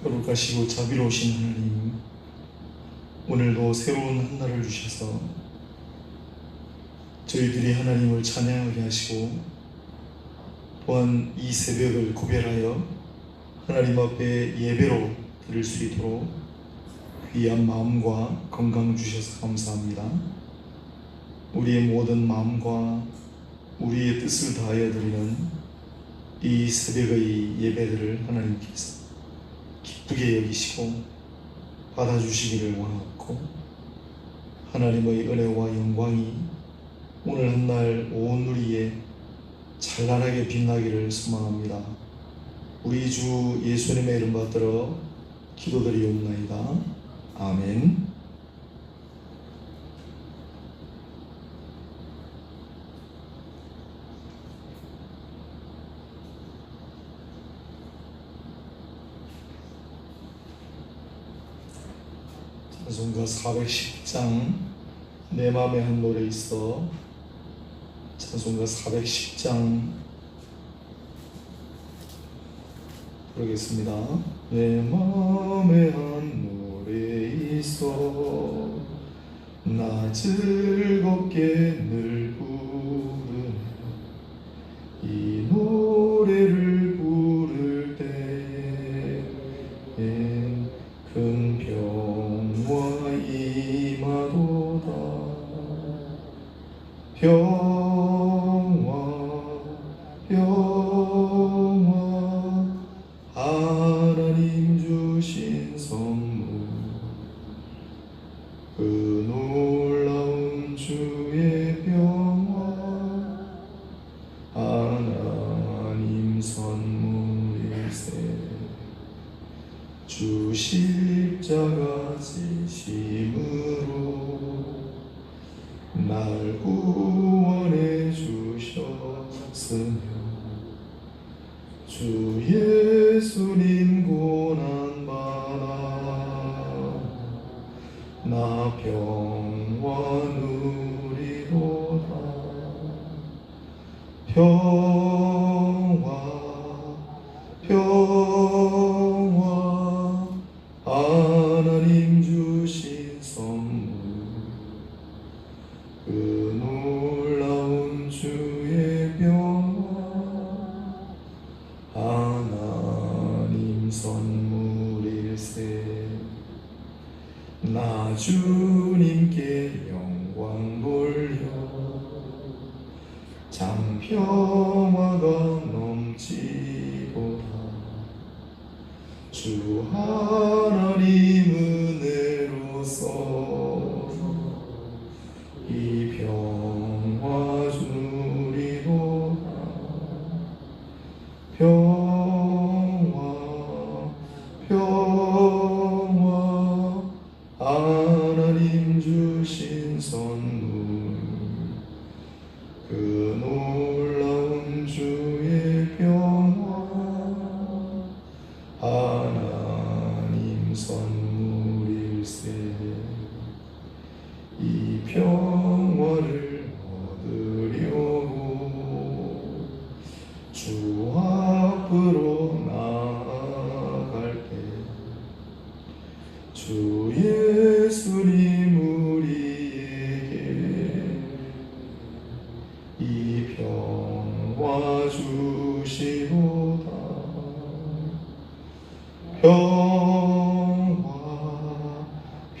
거룩하시고 자비로우신 하나님, 오늘도 새로운 한 날을 주셔서 저희들이 하나님을 찬양하게 하시고, 또한 이 새벽을 구별하여 하나님 앞에 예배로 드릴 수 있도록 귀한 마음과 건강 주셔서 감사합니다. 우리의 모든 마음과 우리의 뜻을 다하여 드리는 이 새벽의 예배들을 하나님께서 기쁘게 여기시고 받아주시기를 원하고, 하나님의 은혜와 영광이 오늘 한날 온 우리에 찬란하게 빛나기를 소망합니다. 우리 주 예수님의 이름 받들어 기도드리옵나이다. 아멘. 찬송가 410장 내 맘에 한 노래 있어. 찬송가 410장 부르겠습니다. 내 맘에 한 노래 있어 나 즐겁게 늘 부르네. 이 노래를 부를 때엔 큰 평화 임하도다. 평화 하나님 주신 선물, 그 놀라운 주의 평화 하나님 선물일세. 주 십자가 지심으로 날 구원해 주셨으며, 주 예수님 고난 받아 나 평화 누리도다. 평화 하나님 주신 선물, 그 놀라운 주의 평화 하나님 선물일세. 나 주님께 영광 돌려 참 평화가 넘치도다. 주 하나님 은혜로서 이 평화 누리도다. 평화 하나님 주신 선물, 그 놀라운 주의 평화 하나님 선물일세. 이 평화를 얻으려고 주 앞으로 나아갈 때, 주 예수님 우리에게 이 평화 주시도다.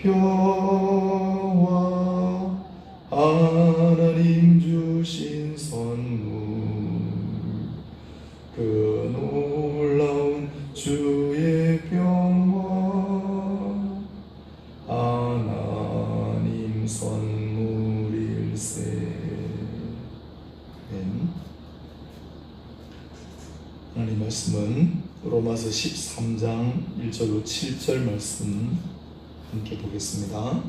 평화 하나님 주신 선물, 그 놀라운 주의 평화 하나님 선물일세. 하나님 말씀은 로마서 13장 1절로 7절 말씀 함께 보겠습니다.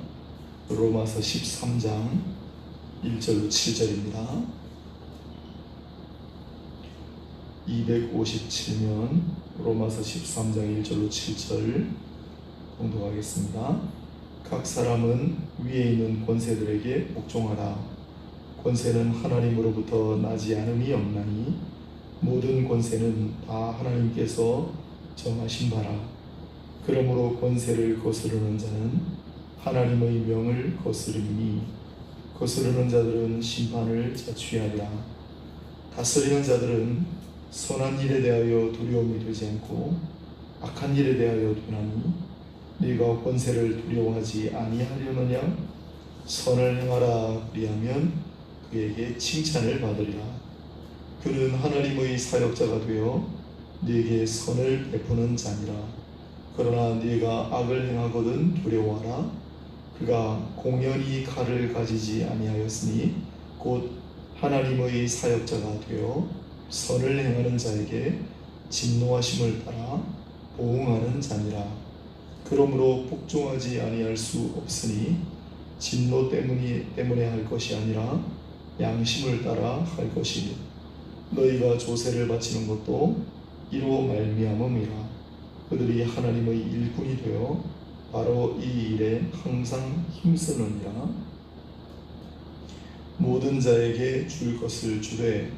로마서 13장 1절로 7절입니다. 257면 로마서 13장 1절로 7절 공독하겠습니다. 각 사람은 위에 있는 권세들에게 복종하라. 권세는 하나님으로부터 나지 않음이 없나니 모든 권세는 다 하나님께서 정하신 바라. 그러므로 권세를 거스르는 자는 하나님의 명을 거스르니 거스르는 자들은 심판을 자취하리라. 다스리는 자들은 선한 일에 대하여 두려움이 되지 않고 악한 일에 대하여 두나니 네가 권세를 두려워하지 아니하려느냐? 선을 행하라 그리하면 그에게 칭찬을 받으리라. 그는 하나님의 사역자가 되어 네게 선을 베푸는 자니라. 그러나 네가 악을 행하거든 두려워하라. 그가 공연히 칼을 가지지 아니하였으니 곧 하나님의 사역자가 되어 선을 행하는 자에게 진노하심을 따라 보응하는 자니라. 그러므로 복종하지 아니할 수 없으니 진노 때문에 할 것이 아니라 양심을 따라 할 것이니 너희가 조세를 바치는 것도 이로 말미암음이라. 그들이 하나님의 일꾼이 되어 바로 이 일에 항상 힘쓰느니라. 모든 자에게 줄 것을 주되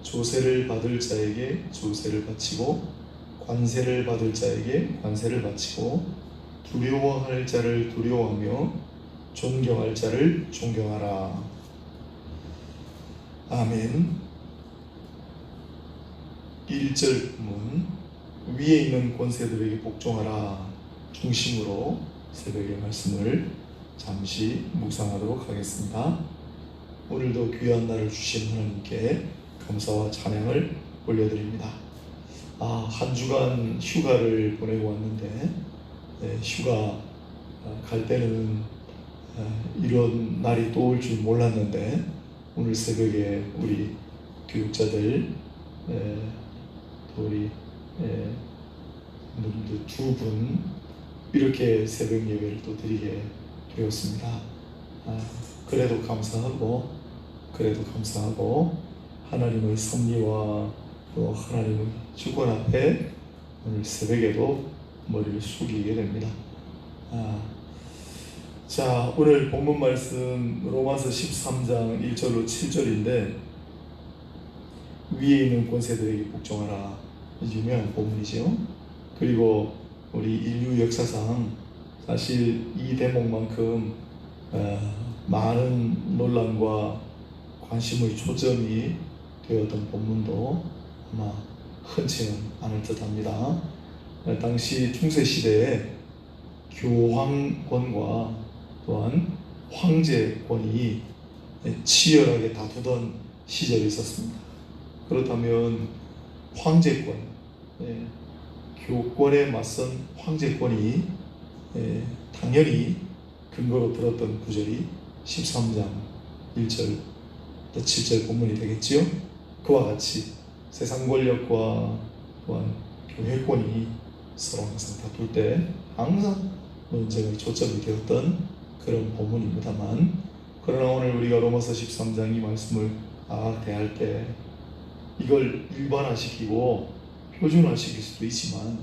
조세를 받을 자에게 조세를 바치고 관세를 받을 자에게 관세를 바치고 두려워할 자를 두려워하며 존경할 자를 존경하라. 아멘. 1절 문 위에 있는 권세들에게 복종하라 중심으로 새벽의 말씀을 잠시 묵상하도록 하겠습니다. 오늘도 귀한 날을 주신 하나님께 감사와 찬양을 올려드립니다. 한 주간 휴가를 보내고 왔는데 휴가 갈 때는 이런 날이 또 올 줄 몰랐는데 오늘 새벽에 우리 교육자들 또 우리 두 분 이렇게 새벽 예배를 또 드리게 되었습니다. 그래도 감사하고 하나님의 섭리와 또 하나님의 주권 앞에 오늘 새벽에도 머리를 숙이게 됩니다. 자, 오늘 본문 말씀 로마서 13장 1절로 7절인데 위에 있는 권세들에게 복종하라, 유명한 본문이죠. 그리고 우리 인류 역사상 사실 이 대목만큼 많은 논란과 관심의 초점이 되었던 본문도 아마 흔치는 않을 듯합니다. 당시 중세시대에 교황권과 또한 황제권이 치열하게 다투던 시절이 있었습니다. 그렇다면 황제권, 교권에 맞선 황제권이 당연히 근거로 들었던 구절이 13장 1절 7절 본문이 되겠지요. 그와 같이 세상 권력과 또한 교회권이 서로 항상 다툴 때 항상 논쟁의 초점이 되었던 그런 본문입니다만, 그러나 오늘 우리가 로마서 13장 이 말씀을 대할 때 이걸 일반화시키고 표준화시킬 수도 있지만,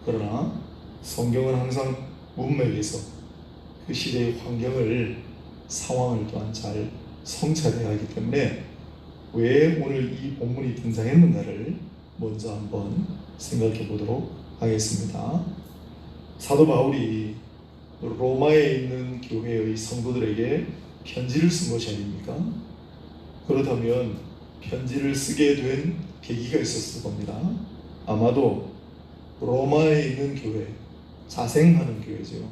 그러나 성경은 항상 문맥에서 그 시대의 환경을, 상황을 또한 잘 성찰해야 하기 때문에 왜 오늘 이 본문이 등장했는가를 먼저 한번 생각해 보도록 하겠습니다. 사도 바울이 로마에 있는 교회의 성도들에게 편지를 쓴 것이 아닙니까? 그렇다면 편지를 쓰게 된 계기가 있었을 겁니다. 아마도 로마에 있는 교회, 자생하는 교회죠.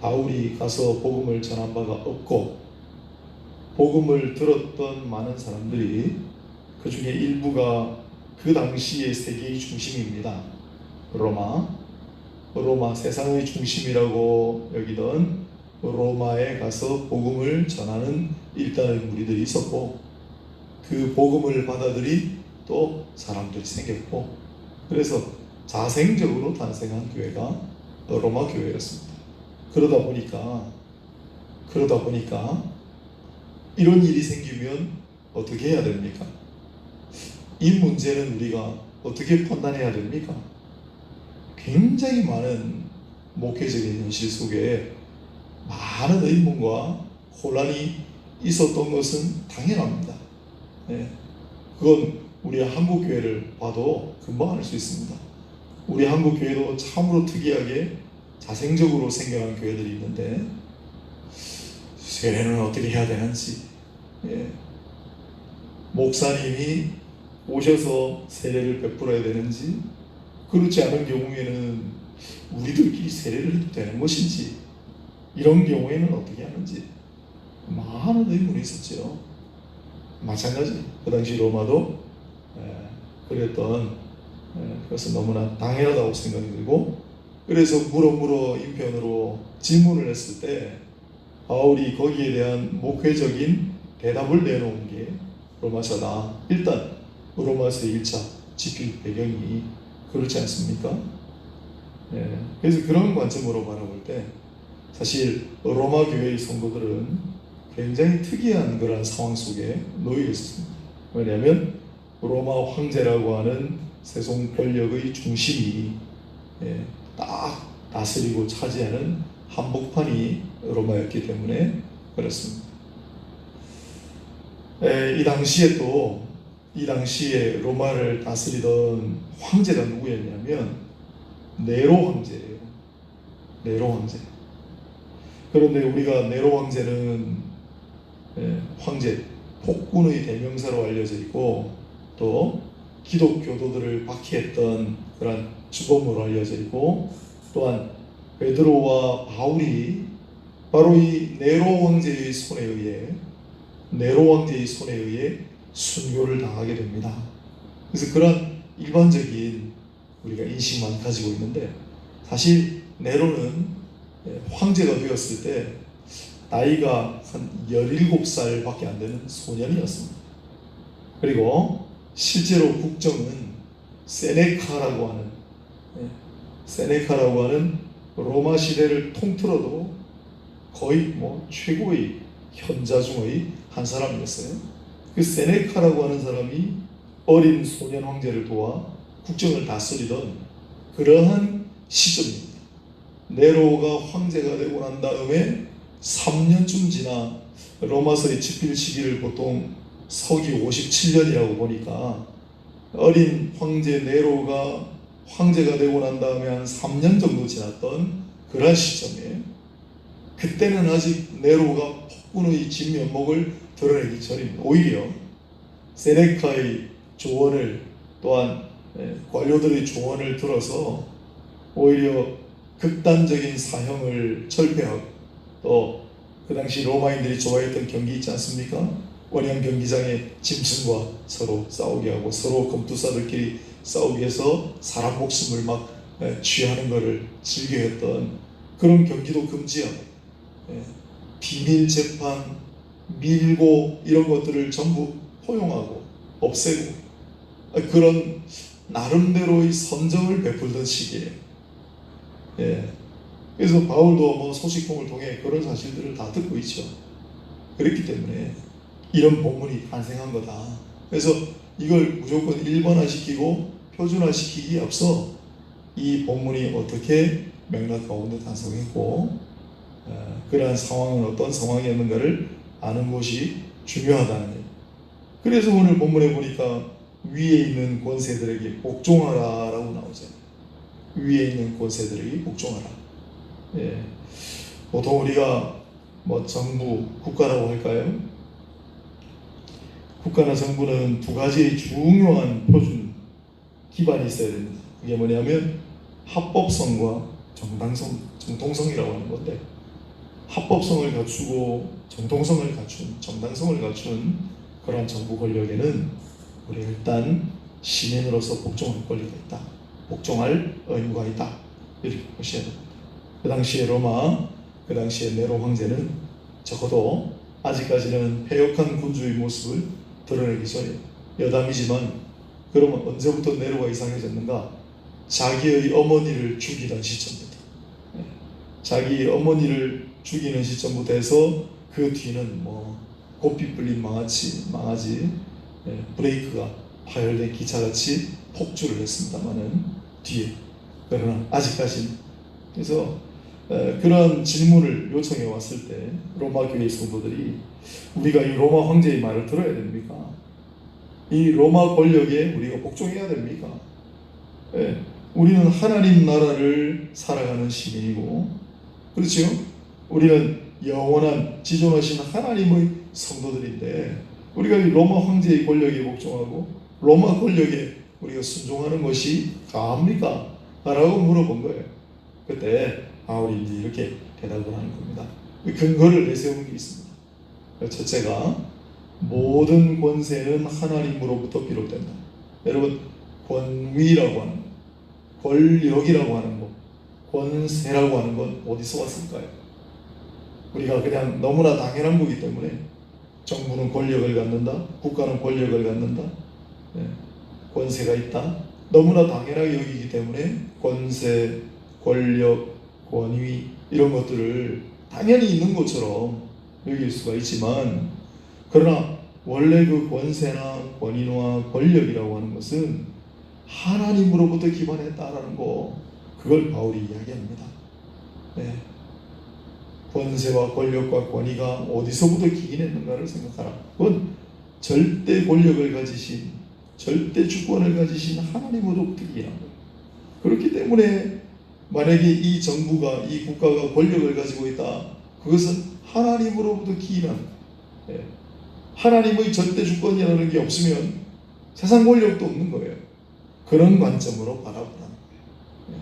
바울이 가서 복음을 전한 바가 없고 복음을 들었던 많은 사람들이 그 중에 일부가 그 당시의 세계의 중심입니다. 로마 세상의 중심이라고 여기던 로마에 가서 복음을 전하는 일단의 무리들이 있었고, 그 복음을 받아들인 또 사람들이 생겼고, 그래서 자생적으로 탄생한 교회가 로마 교회였습니다. 그러다 보니까 이런 일이 생기면 어떻게 해야 됩니까? 이 문제는 우리가 어떻게 판단해야 됩니까? 굉장히 많은 목회적인 현실 속에 많은 의문과 혼란이 있었던 것은 당연합니다. 그건 우리 한국 교회를 봐도 금방 알 수 있습니다. 우리 한국 교회도 참으로 특이하게 자생적으로 생겨난 교회들이 있는데 세례는 어떻게 해야 되는지, 목사님이 오셔서 세례를 베풀어야 되는지, 그렇지 않은 경우에는 우리들끼리 세례를 해도 되는 것인지, 이런 경우에는 어떻게 하는지 많은 의문이 있었죠. 마찬가지 그 당시 로마도 그랬던 그것은 너무나 당연하다고 생각이 들고, 그래서 물어 인편으로 질문을 했을 때 바울이 거기에 대한 목회적인 대답을 내놓은 게 로마서다. 일단 로마서 1차 집필 배경이 그렇지 않습니까? 그래서 그런 관점으로 바라볼 때 사실 로마 교회의 성도들은 굉장히 특이한 그런 상황 속에 놓여 있었습니다. 왜냐하면 로마 황제라고 하는 세속 권력의 중심이 딱 다스리고 차지하는 한복판이 로마였기 때문에 그렇습니다. 이 당시에 로마를 다스리던 황제가 누구였냐면 네로 황제예요. 네로 황제. 그런데 우리가 네로 황제는 황제, 폭군의 대명사로 알려져 있고, 또 기독교도들을 박해했던 그런 주범으로 알려져 있고, 또한 베드로와 바울이 바로 이 네로 황제의 손에 의해 순교를 당하게 됩니다. 그래서 그런 일반적인 우리가 인식만 가지고 있는데, 사실 네로는 황제가 되었을 때 나이가 한 17살밖에 안 되는 소년이었습니다. 그리고 실제로 국정은 세네카라고 하는 로마 시대를 통틀어도 거의 최고의 현자 중의 한 사람이었어요. 그 세네카라고 하는 사람이 어린 소년 황제를 도와 국정을 다스리던 그러한 시점입니다. 네로가 황제가 되고 난 다음에 3년쯤 지나 로마서의 집필 시기를 보통 서기 57년이라고 보니까 어린 황제 네로가 황제가 되고 난 다음에 한 3년 정도 지났던 그런 시점에, 그때는 아직 네로가 폭군의 진면목을 드러내기 전입니다. 오히려 세네카의 조언을, 또한 관료들의 조언을 들어서 오히려 극단적인 사형을 철폐하고, 또 그 당시 로마인들이 좋아했던 경기 있지 않습니까? 원형 경기장에 짐승과 서로 싸우게 하고, 서로 검투사들끼리 싸우기 위해서 사람 목숨을 막 취하는 것을 즐겨했던 그런 경기도 금지하고, 비밀 재판, 밀고 이런 것들을 전부 포용하고 없애고, 그런 나름대로의 선정을 베풀던 시기예요. 그래서 바울도 소식통을 통해 그런 사실들을 다 듣고 있죠. 그렇기 때문에 이런 본문이 탄생한 거다. 그래서 이걸 무조건 일반화시키고 표준화시키기에 앞서 이 본문이 어떻게 맥락 가운데 탄생했고, 그러한 상황은 어떤 상황이었는가를 아는 것이 중요하다는 거예요. 그래서 오늘 본문에 보니까 위에 있는 권세들에게 복종하라 라고 나오잖아요. 위에 있는 권세들에게 복종하라. 보통 우리가 정부, 국가라고 할까요? 국가나 정부는 두 가지의 중요한 표준 기반이 있어야 됩니다. 그게 뭐냐면 합법성과 정통성이라고 하는 건데, 합법성을 갖추고 정통성을 갖춘, 정당성을 갖춘 그런 정부 권력에는 우리가 일단 시민으로서 복종할 권리가 있다. 복종할 의무가 있다. 이렇게 보셔야 됩니다. 그 당시에 로마, 그 당시에 네로 황제는 적어도 아직까지는 패역한 군주의 모습을 드러내기 전에 여담이지만, 그러면 언제부터 네로가 이상해졌는가? 자기의 어머니를 죽이던 시점부터, 자기 어머니를 죽이는 시점부터 해서 그 뒤는 고삐 불린 망아지 브레이크가 파열된 기차같이 폭주를 했습니다만은 뒤에, 그러나 아직까지는. 그래서 그런 질문을 요청해 왔을 때 로마 교회 성도들이, 우리가 이 로마 황제의 말을 들어야 됩니까? 이 로마 권력에 우리가 복종해야 됩니까? 우리는 하나님 나라를 살아가는 시민이고, 그렇죠? 우리는 영원한 지존하신 하나님의 성도들인데, 우리가 이 로마 황제의 권력에 복종하고 로마 권력에 우리가 순종하는 것이 가합니까? 라고 물어본 거예요. 그때 바울이 이제 이렇게 대답을 하는 겁니다. 근거를 내세우는 게 있습니다. 첫째가 모든 권세는 하나님으로부터 비롯된다. 여러분, 권위라고 하는 것, 권력이라고 하는 것, 권세라고 하는 건 어디서 왔을까요? 우리가 그냥 너무나 당연한 거기 때문에 정부는 권력을 갖는다, 국가는 권력을 갖는다, 권세가 있다, 너무나 당연하게 여기기 때문에 권세, 권력, 권위 이런 것들을 당연히 있는 것처럼 여길 수가 있지만, 그러나 원래 그 권세나 권위와 권력이라고 하는 것은 하나님으로부터 기반했다라는 거, 그걸 바울이 이야기합니다. 권세와 권력과 권위가 어디서부터 기인했는가를 생각하라. 그건 절대 권력을 가지신, 절대 주권을 가지신 하나님으로부터 기인한 거예요. 그렇기 때문에 만약에 이 정부가, 이 국가가 권력을 가지고 있다, 그것은 하나님으로부터 기인한 거예요. 하나님의 절대 주권이라는 게 없으면 세상 권력도 없는 거예요. 그런 관점으로 바라보라는 거예요.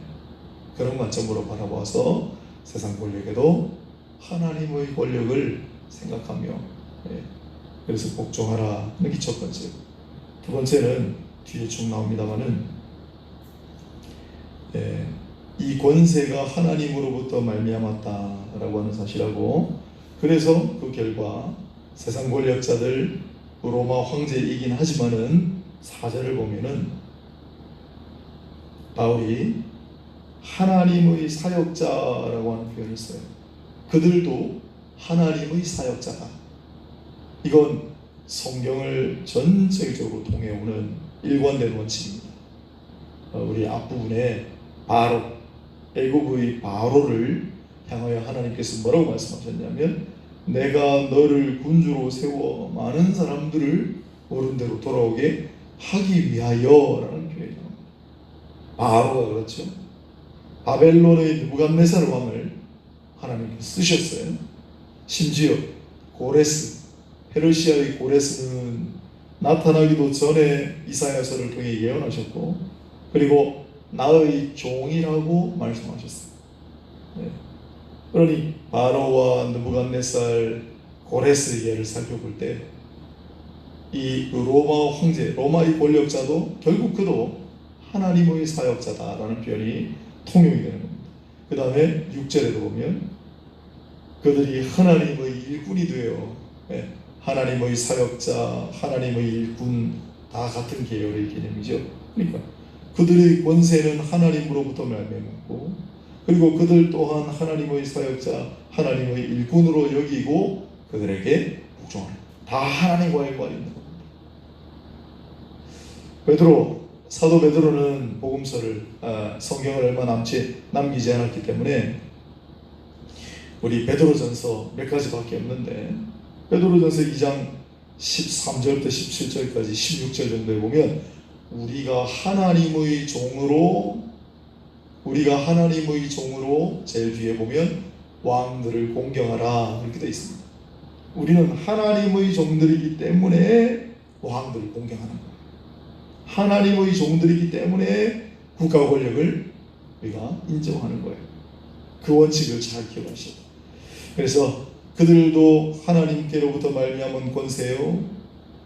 그런 관점으로 바라봐서 세상 권력에도 하나님의 권력을 생각하며, 그래서 복종하라 하는 게 첫 번째. 두 번째는 뒤에 쭉 나옵니다마는, 이 권세가 하나님으로부터 말미암았다라고 하는 사실하고, 그래서 그 결과 세상 권력자들 로마 황제이긴 하지만은 4절을 보면은 바울이 하나님의 사역자라고 하는 표현을 써요. 그들도 하나님의 사역자다. 이건 성경을 전체적으로 통해오는 일관된 원칙입니다. 우리 앞부분에 바로, 애굽의 바로를 향하여 하나님께서 뭐라고 말씀하셨냐면, 내가 너를 군주로 세워 많은 사람들을 옳은 대로 돌아오게 하기 위하여라는 표현이 나옵니다. 바로가 그렇죠. 바벨론의 느부갓네살 왕을 하나님께서 쓰셨어요. 심지어 고레스, 페르시아의 고레스는 나타나기도 전에 이사야서를 통해 예언하셨고, 그리고 나의 종이라고 말씀하셨어요. 그러니 바로와 느부갓네살, 고레스 예를 살펴볼 때 이 로마 황제, 로마의 권력자도 결국 그도 하나님의 사역자다라는 표현이 통용이 되는 겁니다. 그 다음에 6절에도 보면 그들이 하나님의 일꾼이 되어, 하나님의 사역자, 하나님의 일꾼, 다 같은 계열의 개념이죠. 그러니까 그들의 권세는 하나님으로부터 말미암았고, 그리고 그들 또한 하나님의 사역자, 하나님의 일꾼으로 여기고 그들에게 복종하는, 다 하나님과의 관이 있는 겁니다. 사도 베드로는 복음서를, 성경을 얼마 남기지 않았기 때문에 우리 베드로전서 몇 가지밖에 없는데, 베드로전서 2장 13절부터 17절까지 16절 정도에 보면 우리가 하나님의 종으로 제일 뒤에 보면 왕들을 공경하라 이렇게 되어 있습니다. 우리는 하나님의 종들이기 때문에 왕들을 공경하는 거예요. 하나님의 종들이기 때문에 국가 권력을 우리가 인정하는 거예요. 그 원칙을 잘 기억하시오. 그래서 그들도 하나님께로부터 말미암은 권세요,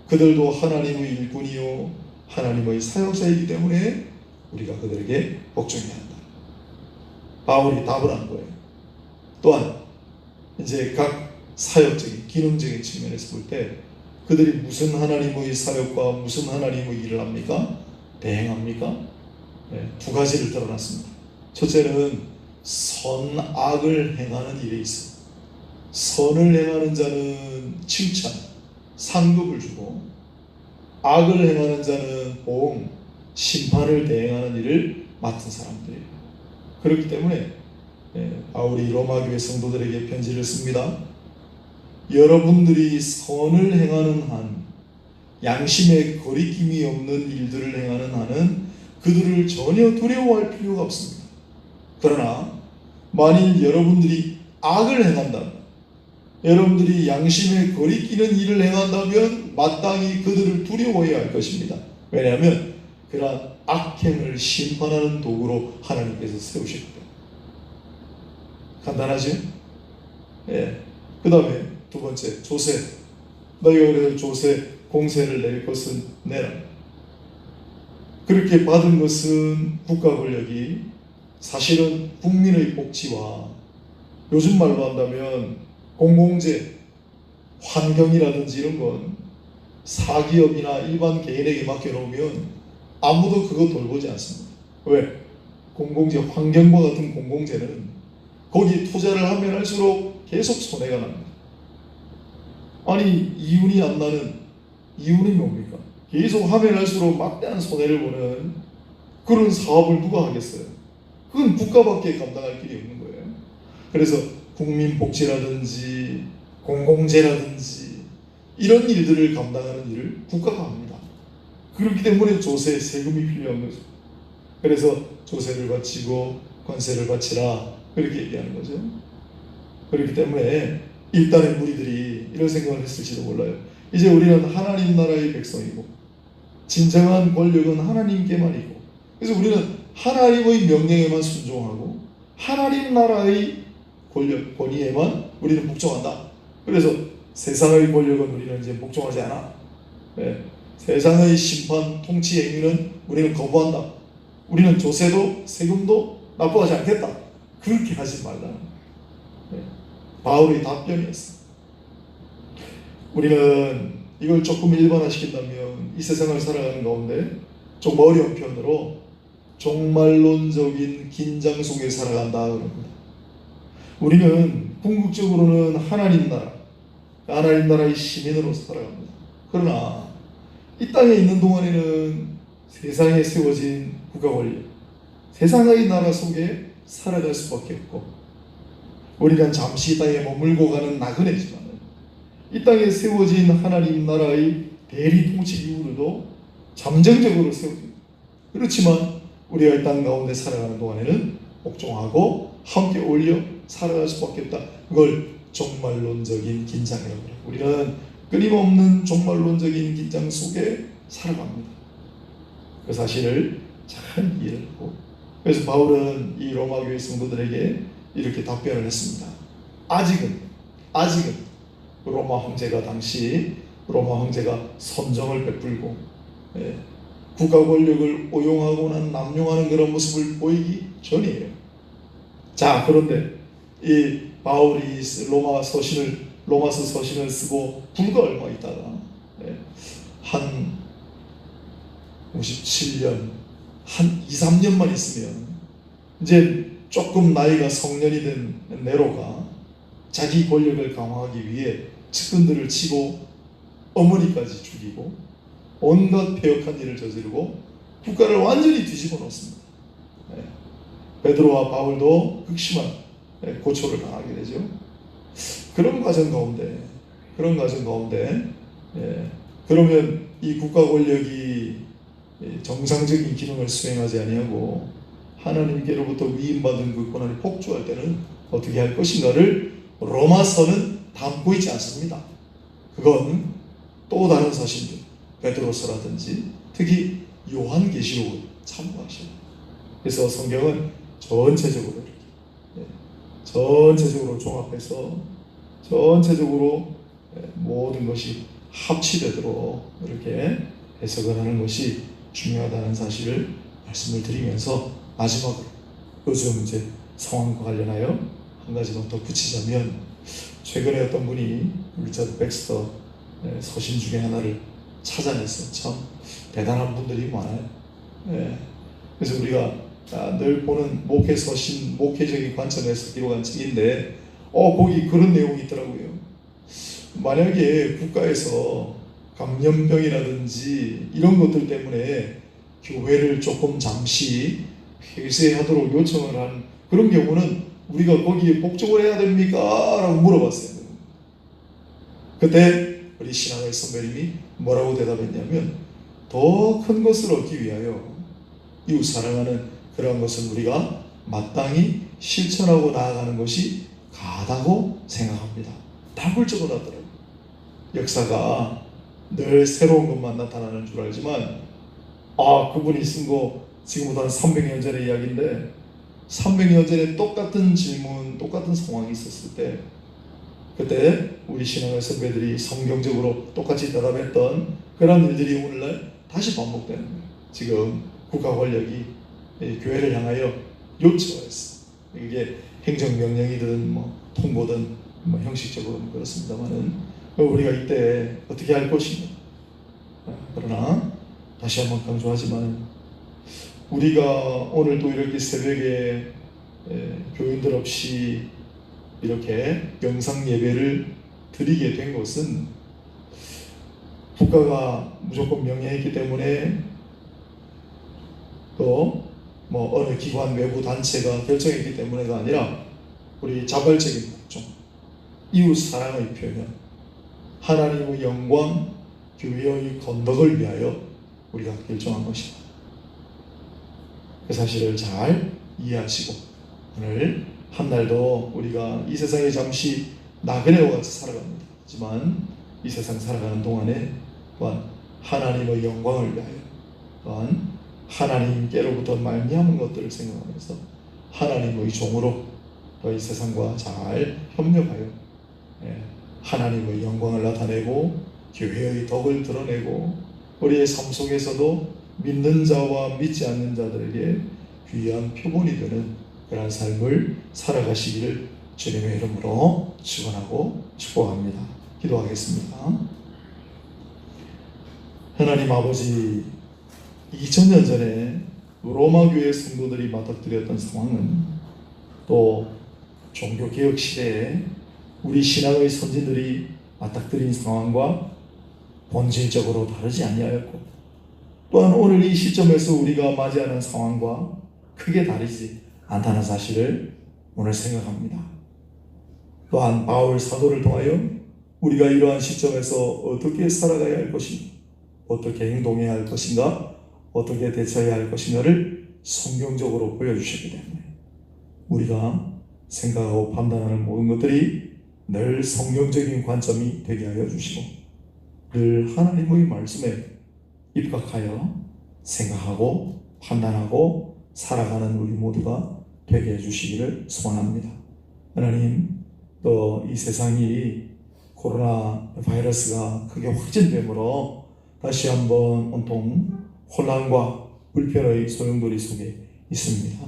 그들도 하나님의 일꾼이요 하나님의 사역자이기 때문에 우리가 그들에게 복종해야 한다. 바울이 답을 한 거예요. 또한 이제 각 사역적인, 기능적인 측면에서 볼 때 그들이 무슨 하나님의 사역과 무슨 하나님의 일을 합니까? 대행합니까? 두 가지를 드러났습니다. 첫째는 선악을 행하는 일에 있어 선을 행하는 자는 칭찬, 상급을 주고, 악을 행하는 자는 보응, 심판을 대행하는 일을 맡은 사람들이에요. 그렇기 때문에 바울이 로마 교회 성도들에게 편지를 씁니다. 여러분들이 선을 행하는 한, 양심에 거리낌이 없는 일들을 행하는 한은 그들을 전혀 두려워할 필요가 없습니다. 그러나 만일 여러분들이 악을 행한다면, 여러분들이 양심에 거리끼는 일을 행한다면 마땅히 그들을 두려워해야 할 것입니다. 왜냐하면 그러한 악행을 심판하는 도구로 하나님께서 세우셨기 때문에. 간단하죠? 예. 그 다음에 두 번째, 조세. 너희가 그래서 조세 공세를 낼 것은 내라. 그렇게 받은 것은 국가 권력이 사실은 국민의 복지와 요즘 말로 한다면 공공재, 환경이라든지 이런 건 사기업이나 일반 개인에게 맡겨놓으면 아무도 그거 돌보지 않습니다. 왜? 공공재, 환경과 같은 공공재는 거기 투자를 하면 할수록 계속 손해가 납니다. 아니, 이윤이 안 나는 이윤이 뭡니까? 계속 하면 할수록 막대한 손해를 보는 그런 사업을 누가 하겠어요? 그건 국가밖에 감당할 길이 없는 거예요. 그래서 국민복지라든지 공공재라든지 이런 일들을 감당하는 일을 국가가 합니다. 그렇기 때문에 조세, 세금이 필요한 거죠. 그래서 조세를 바치고 관세를 바치라 그렇게 얘기하는 거죠. 그렇기 때문에 일단의 무리들이 이런 생각을 했을지도 몰라요. 이제 우리는 하나님 나라의 백성이고 진정한 권력은 하나님께만 있고, 그래서 우리는 하나님의 명령에만 순종하고 하나님 나라의 권력, 권위에만 우리는 복종한다. 그래서 세상의 권력은 우리는 이제 복종하지 않아. 네. 세상의 심판, 통치 행위는 우리는 거부한다. 우리는 조세도 세금도 납부하지 않겠다. 그렇게 하지 말라는 네. 바울의 답변이었어. 우리는 이걸 조금 일반화시킨다면 이 세상을 살아가는 가운데 좀 어려운 표현으로 종말론적인 긴장 속에 살아간다 그럽니다. 우리는 궁극적으로는 하나님 나라, 하나님 나라의 시민으로 살아갑니다. 그러나 이 땅에 있는 동안에는 세상에 세워진 국가 권력, 세상의 나라 속에 살아갈 수밖에 없고, 우리는 잠시 이 땅에 머물고 가는 나그네지만 이 땅에 세워진 하나님 나라의 대리 통치 이후로도 잠정적으로 세워집니다. 그렇지만 우리가 이 땅 가운데 살아가는 동안에는 복종하고 함께 어울려 살아갈 수밖에 없다. 그걸 종말론적인 긴장이라고 해요. 우리는 끊임없는 종말론적인 긴장 속에 살아갑니다. 그 사실을 잘 이해를 하고, 그래서 바울은 이 로마 교회 성도들에게 이렇게 답변을 했습니다. 아직은 로마 황제가 당시 로마 황제가 선정을 베풀고 국가 권력을 오용하거나 남용하는 그런 모습을 보이기 전이에요. 자, 그런데 이 바울이 로마서 서신을 쓰고 불과 얼마 있다가 한 57년, 한 2, 3년만 있으면 이제 조금 나이가 성년이 된 네로가 자기 권력을 강화하기 위해 측근들을 치고 어머니까지 죽이고 온갖 폐역한 일을 저지르고 국가를 완전히 뒤집어 놓습니다. 베드로와 바울도 극심한 고초를 당하게 되죠. 그런 과정 가운데 그러면 이 국가 권력이 정상적인 기능을 수행하지 아니하고 하나님께로부터 위임받은 그 권한이 폭주할 때는 어떻게 할 것인가를 로마서는 담고 있지 않습니다. 그건 또 다른 서신들, 베드로서라든지 특히 요한계시록을 참고하셔야 돼요. 그래서 성경은 전체적으로 종합해서 전체적으로 모든 것이 합치되도록 이렇게 해석을 하는 것이 중요하다는 사실을 말씀을 드리면서 마지막으로 요즘 이제 상황과 관련하여 한 가지만 더 붙이자면, 최근에 어떤 분이 리처드 백스터 서신 중에 하나를 찾아내서 참 대단한 분들이 많아요. 그래서 우리가 늘 보는 목회 서신, 목회적인 관점에서 기록한 책인데 거기 그런 내용이 있더라고요. 만약에 국가에서 감염병이라든지 이런 것들 때문에 교회를 조금 잠시 폐쇄하도록 요청을 한 그런 경우는 우리가 거기에 복종을 해야 됩니까? 라고 물어봤어요. 그때 우리 신앙의 선배님이 뭐라고 대답했냐면, 더 큰 것을 얻기 위하여 이웃 사랑하는 그러한 것을 우리가 마땅히 실천하고 나아가는 것이 가다고 생각합니다. 답을 적어놨더라고요. 역사가 늘 새로운 것만 나타나는 줄 알지만 그분이 쓴 거 지금부터 한 300년 전의 이야기인데 300년 전에 똑같은 질문, 똑같은 상황이 있었을 때 그때 우리 신앙의 선배들이 성경적으로 똑같이 대답했던 그런 일들이 오늘날 다시 반복되는 거예요. 지금 국가 권력이 교회를 향하여 요청했어. 이게 행정명령이든 통보든 형식적으로 그렇습니다만은 우리가 이때 어떻게 할 것인가. 그러나 다시 한번 강조하지만 우리가 오늘 또 이렇게 새벽에 교인들 없이 이렇게 영상 예배를 드리게 된 것은 국가가 무조건 명령했기 때문에 또 어느 기관 외부 단체가 결정했기 때문에가 아니라 우리 자발적인 목적, 이웃 사랑의 표현, 하나님의 영광, 교회의 건덕을 위하여 우리가 결정한 것이다. 그 사실을 잘 이해하시고 오늘 한날도 우리가 이 세상에 잠시 나그네와 같이 살아갑니다. 하지만 이 세상 살아가는 동안에 또한 하나님의 영광을 위하여 또한 하나님께로부터 말미암은 것들을 생각하면서 하나님의 종으로 또 이 세상과 잘 협력하여 하나님의 영광을 나타내고 교회의 덕을 드러내고 우리의 삶 속에서도 믿는 자와 믿지 않는 자들에게 귀한 표본이 되는 그런 삶을 살아가시기를 주님의 이름으로 축원하고 축복합니다. 기도하겠습니다. 하나님 아버지, 2000년 전에 로마 교회 성도들이 맞닥뜨렸던 상황은 또 종교개혁 시대에 우리 신앙의 선진들이 맞닥뜨린 상황과 본질적으로 다르지 아니하였고 또한 오늘 이 시점에서 우리가 맞이하는 상황과 크게 다르지 않다는 사실을 오늘 생각합니다. 또한 바울 사도를 통하여 우리가 이러한 시점에서 어떻게 살아가야 할 것인가, 어떻게 행동해야 할 것인가, 어떻게 대처해야 할 것인가를 성경적으로 보여주셨기 때문에 우리가 생각하고 판단하는 모든 것들이 늘 성경적인 관점이 되게 하여 주시고 늘 하나님의 말씀에 입각하여 생각하고 판단하고 살아가는 우리 모두가 되게 해주시기를 소원합니다. 하나님, 또 이 세상이 코로나 바이러스가 크게 확진됨으로 다시 한번 온통 혼란과 불편의 소용돌이 속에 있습니다.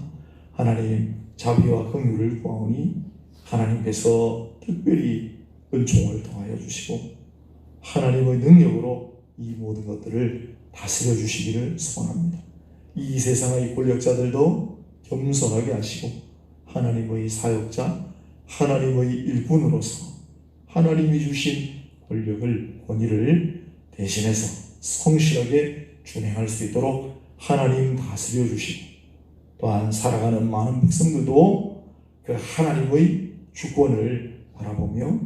하나님, 자비와 긍휼을 구하오니 하나님께서 특별히 은총을 더하여 주시고 하나님의 능력으로 이 모든 것들을 다스려 주시기를 소원합니다. 이 세상의 권력자들도 겸손하게 하시고 하나님의 사역자, 하나님의 일꾼으로서 하나님이 주신 권력을, 권위를 대신해서 성실하게 준행할 수 있도록 하나님 다스려 주시고 또한 살아가는 많은 백성들도 그 하나님의 주권을 바라보며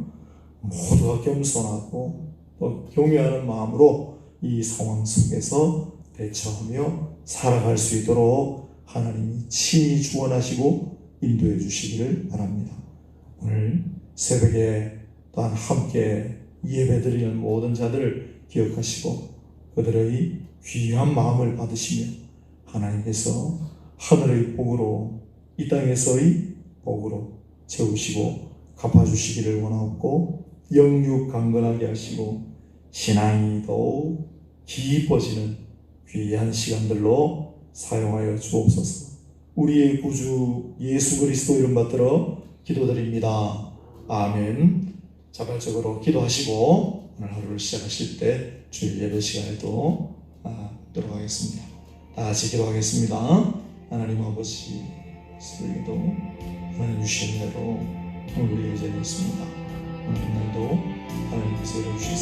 모두가 겸손하고 또 경외하는 마음으로 이 상황 속에서 대처하며 살아갈 수 있도록 하나님이 친히 주원하시고 인도해 주시기를 바랍니다. 오늘 새벽에 또한 함께 예배드리는 모든 자들을 기억하시고 그들의 귀한 마음을 받으시며 하나님께서 하늘의 복으로 이 땅에서의 복으로 채우시고 갚아주시기를 원하옵고 영육 강건하게 하시고 신앙이 더욱 깊어지는 귀한 시간들로 사용하여 주옵소서. 우리의 구주 예수 그리스도 이름 받들어 기도드립니다. 아멘. 자발적으로 기도하시고 오늘 하루를 시작하실 때 주일 예배 시간에도 들어가겠습니다. 다 같이 기도하겠습니다. 하나님 아버지, 새벽에도 하나님 주신 대로 오늘 우리 예전에 있습니다. 오늘날도 하나님께서 이루어주실